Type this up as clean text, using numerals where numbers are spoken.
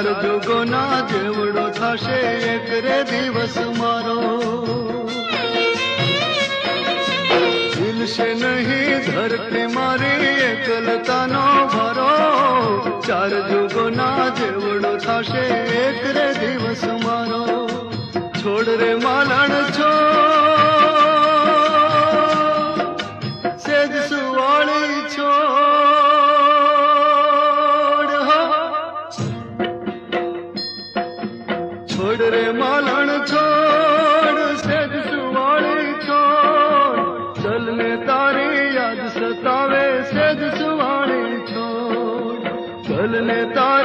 ચાર જોગોના જેવડો થશે એક રે દિવસ મારો હિલશે નહીં ધરતી મારી એકલતાનો ભરો ચાર જોગોના જેવડો થશે એક રે દિવસ મારો છોડ રે માલણ છોડ સેજ સુવાળી છોડ છોડ રે માલણ છોડ સેજ સુવાળી છોડ ચલ ને તારી યાદ સતાવે સેજ સુવાળી છોડ ચલ ને તારી